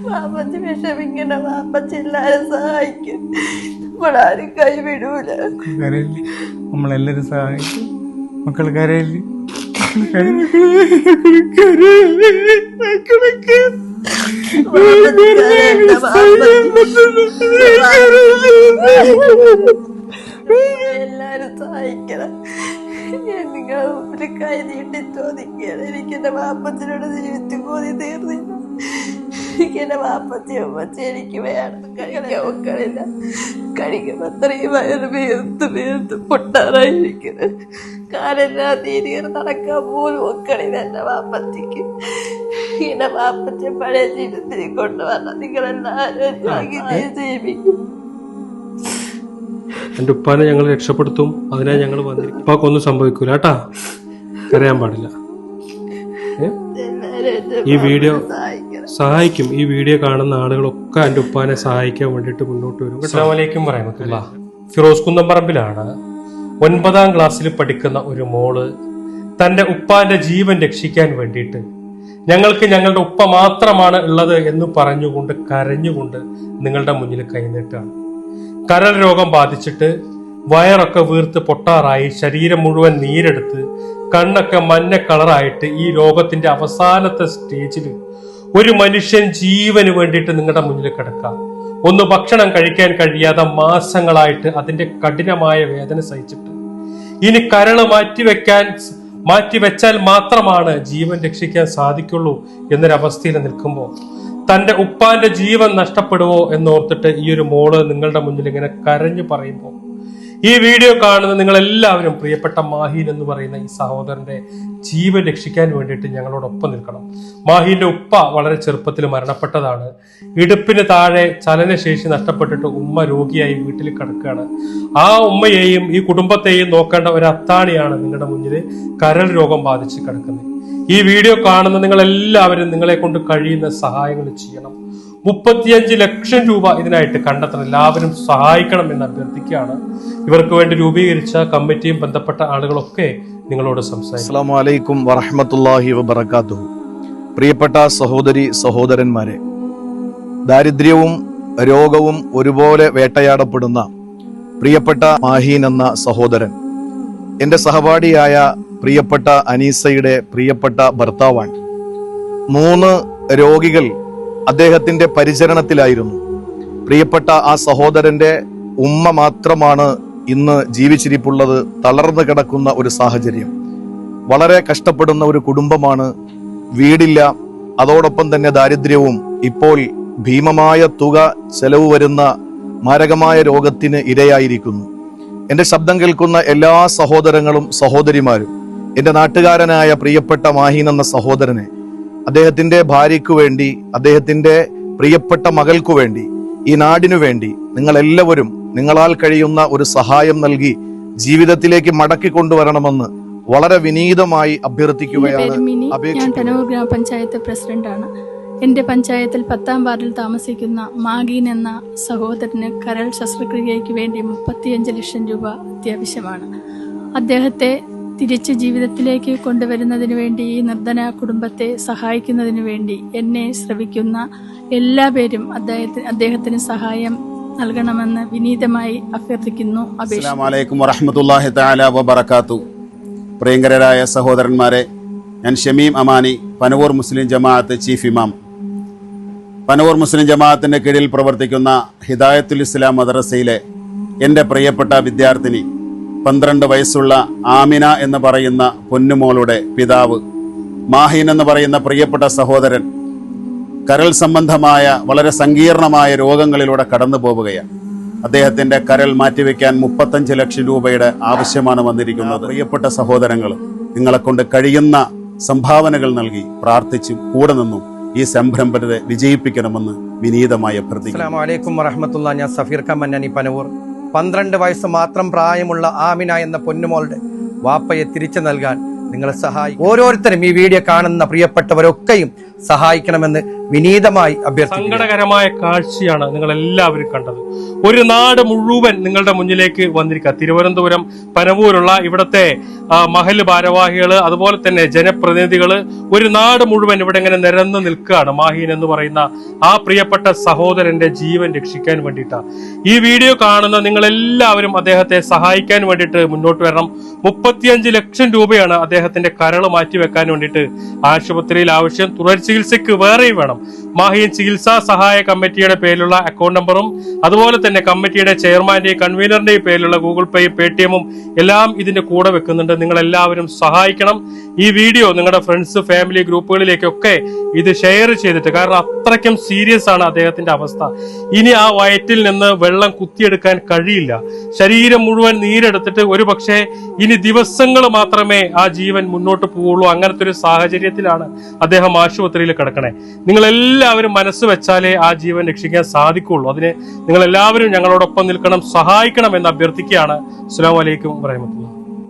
വാപ്പച്ചി വിഷമിക്കണ്ട, വാപ്പച്ചി എല്ലാരും സഹായിക്കും, നമ്മളാരും കൈവിടൂല. നമ്മളെല്ലാരും സഹായിക്കും. മക്കൾ കരയില്ല. എല്ലാരും സഹായിക്കണം. നിങ്ങൾ ഒരു കൈ നീട്ടി ചോദിക്കണം. എനിക്ക് എന്റെ വാപ്പച്ചിനോട് ജീവിച്ചു പോയി തീർന്നില്ല. എനിക്ക് എന്റെ വാപ്പച്ചി അമ്മച്ചി എനിക്ക് വേണം. കഴിക്കാൻ മക്കളില്ല. കഴിക്കുമ്പോ അത്രയും വയറ് വേർത്ത് പൊട്ടാറായിരിക്കുന്നത്. കാലെല്ലാം തീരെ നടക്കാൻ പോലും മക്കളില്ല എന്റെ വാപ്പച്ചിക്ക്. എന്റെ വാപ്പച്ചി പഴയ ജീവിതത്തിൽ കൊണ്ടുവന്ന നിങ്ങളെല്ലാവരും ജീവിക്കും. എൻ്റെ ഉപ്പാനെ ഞങ്ങൾ രക്ഷപ്പെടുത്തും. അതിനായി ഞങ്ങൾ വന്നിരിക്കും. ഉപ്പാക്കൊന്നും സംഭവിക്കൂല കേട്ടാ, കരയാൻ പാടില്ല. ഈ വീഡിയോ സഹായിക്കും. ഈ വീഡിയോ കാണുന്ന ആളുകളൊക്കെ എൻ്റെ ഉപ്പാനെ സഹായിക്കാൻ വേണ്ടിയിട്ട് മുന്നോട്ട് വരും. അസ്സലാമു അലൈക്കും വറഹ്മത്തുള്ളാഹി. ഫിറോസ് കുന്നംപറമ്പിലാണ് 9ാം ക്ലാസ്സിൽ പഠിക്കുന്ന ഒരു മോള് തന്റെ ഉപ്പാന്റെ ജീവൻ രക്ഷിക്കാൻ വേണ്ടിയിട്ട് ഞങ്ങൾക്ക് ഞങ്ങളുടെ ഉപ്പ മാത്രമാണ് ഉള്ളത് എന്ന് പറഞ്ഞുകൊണ്ട് കരഞ്ഞുകൊണ്ട് നിങ്ങളുടെ മുന്നിൽ കൈനീട്ടാണ്. കരൾ രോഗം ബാധിച്ചിട്ട് വയറൊക്കെ വീർത്ത് പൊട്ടാറായി, ശരീരം മുഴുവൻ നീരെടുത്ത്, കണ്ണൊക്കെ മഞ്ഞ കളറായിട്ട് ഈ രോഗത്തിന്റെ അവസാനത്തെ സ്റ്റേജിൽ ഒരു മനുഷ്യൻ ജീവന് വേണ്ടിയിട്ട് നിങ്ങളുടെ മുന്നിൽ കിടക്കാം. ഒന്ന് ഭക്ഷണം കഴിക്കാൻ കഴിയാതെ മാസങ്ങളായിട്ട് അതിന്റെ കഠിനമായ വേദന സഹിച്ചിട്ട് ഇനി കരള് മാറ്റിവെച്ചാൽ മാത്രമാണ് ജീവൻ രക്ഷിക്കാൻ സാധിക്കുള്ളൂ എന്നൊരവസ്ഥയിൽ നിൽക്കുമ്പോൾ തന്റെ ഉപ്പാന്റെ ജീവൻ നഷ്ടപ്പെടുവോ എന്നോർത്തിട്ട് ഈ ഒരു മോള് നിങ്ങളുടെ മുന്നിൽ ഇങ്ങനെ കരഞ്ഞു പറയുമ്പോൾ ഈ വീഡിയോ കാണുന്ന നിങ്ങൾ എല്ലാവരും പ്രിയപ്പെട്ട മാഹീൻ എന്ന് പറയുന്ന ഈ സഹോദരന്റെ ജീവൻ രക്ഷിക്കാൻ വേണ്ടിയിട്ട് ഞങ്ങളോടൊപ്പം നിൽക്കണം. മാഹീന്റെ ഉപ്പ വളരെ ചെറുപ്പത്തിൽ മരണപ്പെട്ടതാണ്. ഇടുപ്പിന് താഴെ ചലനശേഷി നഷ്ടപ്പെട്ടിട്ട് ഉമ്മ രോഗിയായി വീട്ടിൽ കിടക്കുകയാണ്. ആ ഉമ്മയെയും ഈ കുടുംബത്തെയും നോക്കേണ്ട ഒരു അത്താണിയാണ് നിങ്ങളുടെ മുന്നിൽ കരൾ രോഗം ബാധിച്ച് കിടക്കുന്നത്. ഈ വീഡിയോ കാണുന്ന നിങ്ങൾ എല്ലാവരും നിങ്ങളെ കൊണ്ട് കഴിയുന്ന സഹായങ്ങൾ ചെയ്യണം. 35 ലക്ഷം രൂപ ഇതിനായിട്ട് കണ്ടെത്തണം. എല്ലാവരും സഹായിക്കണം എന്ന് അഭ്യർത്ഥിക്കുകയാണ്. ഇവർക്ക് വേണ്ടി രൂപീകരിച്ച കമ്മിറ്റിയും ബന്ധപ്പെട്ട ആളുകളൊക്കെ നിങ്ങളോട് സംസാരിക്കും. അസ്സലാമു അലൈക്കും വറഹ്മത്തുള്ളാഹി വബറകാതുഹു. പ്രിയപ്പെട്ട സഹോദരി സഹോദരന്മാരെ, ദാരിദ്ര്യവും രോഗവും ഒരുപോലെ വേട്ടയാടപ്പെടുന്ന പ്രിയപ്പെട്ട മാഹീൻ എന്ന സഹോദരൻ എന്റെ സഹപാഠിയായ പ്രിയപ്പെട്ട അനീസയുടെ പ്രിയപ്പെട്ട ഭർത്താവാണ്. 3 രോഗികൾ അദ്ദേഹത്തിന്റെ പരിചരണത്തിലായിരുന്നു. പ്രിയപ്പെട്ട ആ സഹോദരന്റെ ഉമ്മ മാത്രമാണ് ഇന്ന് ജീവിച്ചിരിപ്പുള്ളത്. തളർന്നു കിടക്കുന്ന ഒരു സാഹചര്യം. വളരെ കഷ്ടപ്പെടുന്ന ഒരു കുടുംബമാണ്. വീടില്ല, അതോടൊപ്പം തന്നെ ദാരിദ്ര്യവും. ഇപ്പോൾ ഭീമമായ തുക ചെലവ് വരുന്ന മാരകമായ രോഗത്തിന് ഇരയായിരിക്കുന്നു. എന്റെ ശബ്ദം കേൾക്കുന്ന എല്ലാ സഹോദരങ്ങളും സഹോദരിമാരും എന്റെ നാട്ടുകാരനായ പ്രിയപ്പെട്ട മാഹീൻ എന്ന സഹോദരനെ, അദ്ദേഹത്തിന്റെ ഭാര്യയ്ക്കു വേണ്ടി, അദ്ദേഹത്തിന്റെ പ്രിയപ്പെട്ട മകൾക്കു വേണ്ടി, ഈ നാടിനു വേണ്ടി നിങ്ങൾ എല്ലാവരും നിങ്ങളാൽ കഴിയുന്ന ഒരു സഹായം നൽകി ജീവിതത്തിലേക്ക് മടക്കി കൊണ്ടുവരണമെന്ന് വളരെ വിനീതമായി അഭ്യർത്ഥിക്കുകയാണ്. ഞാൻ പനവൂർ ഗ്രാമപഞ്ചായത്ത് പ്രസിഡന്റാണ്. എന്റെ പഞ്ചായത്തിൽ 10ാം വാർഡിൽ താമസിക്കുന്ന മാഗീൻ എന്ന സഹോദരന് കരൾ ശസ്ത്രക്രിയയ്ക്ക് വേണ്ടി 35 ലക്ഷം രൂപ അത്യാവശ്യമാണ്. അദ്ദേഹത്തെ തിരിച്ച് ജീവിതത്തിലേക്ക് കൊണ്ടുവരുന്നതിന് വേണ്ടി, ഈ നിർധന കുടുംബത്തെ സഹായിക്കുന്നതിന് വേണ്ടി എന്നെ ശ്രവിക്കുന്ന എല്ലാ പേരും അദ്ദേഹത്തിന് സഹായം നൽകണമെന്ന് വിനീതമായി അഭ്യർത്ഥിക്കുന്നു. അസ്സലാമു അലൈക്കും വറഹ്മത്തുള്ളാഹി തആല വബറകാതുഹു. പ്രിയങ്കരായ സഹോദരന്മാരെ, ഞാൻ ഷമീം അമാനി, പനവൂർ മുസ്ലിം ജമാഅത്ത് ചീഫ് ഇമാം. പനവൂർ മുസ്ലിം ജമാഅത്തിന്റെ കീഴിൽ പ്രവർത്തിക്കുന്ന ഹിദായത്തുൽ ഇസ്ലാം മദ്രസയിലെ എൻ്റെ പ്രിയപ്പെട്ട വിദ്യാർത്ഥിനി, 12 വയസ്സുള്ള ആമിന എന്ന് പറയുന്ന പൊന്നുമോളുടെ പിതാവ് മാഹീൻ എന്ന് പറയുന്ന പ്രിയപ്പെട്ട സഹോദരൻ കരൾ സംബന്ധമായ വളരെ സങ്കീർണമായ രോഗങ്ങളിലൂടെ കടന്നു പോവുകയാണ്. അദ്ദേഹത്തിന്റെ കരൾ മാറ്റിവെക്കാൻ 35 ലക്ഷം രൂപയുടെ ആവശ്യമാണ് വന്നിരിക്കുന്നത്. പ്രിയപ്പെട്ട സഹോദരങ്ങൾ, നിങ്ങളെ കൊണ്ട് കഴിയുന്ന സംഭാവനകൾ നൽകി പ്രാർത്ഥിച്ചും കൂടെ നിന്നും ഈ സംരംഭത്തെ വിജയിപ്പിക്കണമെന്ന് വിനീതമായി അഭ്യർത്ഥിക്കുന്നു. അസ്സലാമു അലൈക്കും വറഹ്മത്തുള്ളാഹി. ഞാൻ സഫീർ ഖാൻ മന്നാനി, പനവൂർ. 12 വയസ്സ് മാത്രം പ്രായമുള്ള ആമിന എന്ന പൊന്നുമോളുടെ വാപ്പയെ തിരിച്ചു നൽകാൻ നിങ്ങളെ സഹായിക്കും. ഓരോരുത്തരും ഈ വീഡിയോ കാണുന്ന പ്രിയപ്പെട്ടവരൊക്കെയും സഹായിക്കണമെന്ന് വിനീതമായി അഭ്യർത്ഥിക്കുന്നു. സങ്കടകരമായ കാഴ്ചയാണ് നിങ്ങൾ എല്ലാവരും കണ്ടത്. ഒരു നാട് മുഴുവൻ നിങ്ങളുടെ മുന്നിലേക്ക് വന്നിരിക്കുക. തിരുവനന്തപുരം പനവൂരുള്ള ഇവിടുത്തെ മഹല് ഭാരവാഹികള്, അതുപോലെ തന്നെ ജനപ്രതിനിധികള്, ഒരു നാട് മുഴുവൻ ഇവിടെ ഇങ്ങനെ നിരന്നു നിൽക്കുകയാണ്. മാഹീൻ എന്ന് പറയുന്ന ആ പ്രിയപ്പെട്ട സഹോദരന്റെ ജീവൻ രക്ഷിക്കാൻ വേണ്ടിയിട്ടാണ്. ഈ വീഡിയോ കാണുന്ന നിങ്ങൾ എല്ലാവരും അദ്ദേഹത്തെ സഹായിക്കാൻ വേണ്ടിയിട്ട് മുന്നോട്ട് വരണം. 35 ലക്ഷം രൂപയാണ് അദ്ദേഹത്തിന്റെ കരൾ മാറ്റിവെക്കാൻ വേണ്ടിയിട്ട് ആശുപത്രിയിൽ ആവശ്യം. തുടർ ചികിത്സയ്ക്ക് വേറെയും വേണം. മാഹീൻ ചികിത്സാ സഹായ കമ്മിറ്റിയുടെ പേരിലുള്ള അക്കൗണ്ട് നമ്പറും അതുപോലെ തന്നെ കമ്മിറ്റിയുടെ ചെയർമാന്റെയും കൺവീനറിന്റെയും പേരിലുള്ള ഗൂഗിൾ പേയും പേടിഎമ്മും എല്ലാം ഇതിന്റെ കൂടെ വെക്കുന്നുണ്ട്. നിങ്ങൾ എല്ലാവരും സഹായിക്കണം. ഈ വീഡിയോ നിങ്ങളുടെ ഫ്രണ്ട്സ്, ഫാമിലി ഗ്രൂപ്പുകളിലേക്കൊക്കെ ഇത് ഷെയർ ചെയ്തിട്ട്, കാരണം അത്രയ്ക്കും സീരിയസ് ആണ് അദ്ദേഹത്തിന്റെ അവസ്ഥ. ഇനി ആ വയറ്റിൽ നിന്ന് വെള്ളം കുത്തിയെടുക്കാൻ കഴിയില്ല. ശരീരം മുഴുവൻ നീരെടുത്തിട്ട് ഒരു പക്ഷേ ഇനി ദിവസങ്ങൾ മാത്രമേ ആ ജീവൻ മുന്നോട്ട് പോവുള്ളൂ. അങ്ങനത്തെ ഒരു സാഹചര്യത്തിലാണ് അദ്ദേഹം ആശുപത്രിയിൽ കിടക്കണേ. നിങ്ങൾ എല്ലാവരും മനസ്സ് വെച്ചാലേ ആ ജീവൻ രക്ഷിക്കാൻ സാധിക്കുള്ളൂ. അതിന് നിങ്ങൾ എല്ലാവരും ഞങ്ങളോടൊപ്പം നിൽക്കണം, സഹായിക്കണം എന്ന് അഭ്യർത്ഥിക്കുകയാണ്. അസ്സലാമു അലൈക്കും വറഹ്മത്തുള്ളാഹി.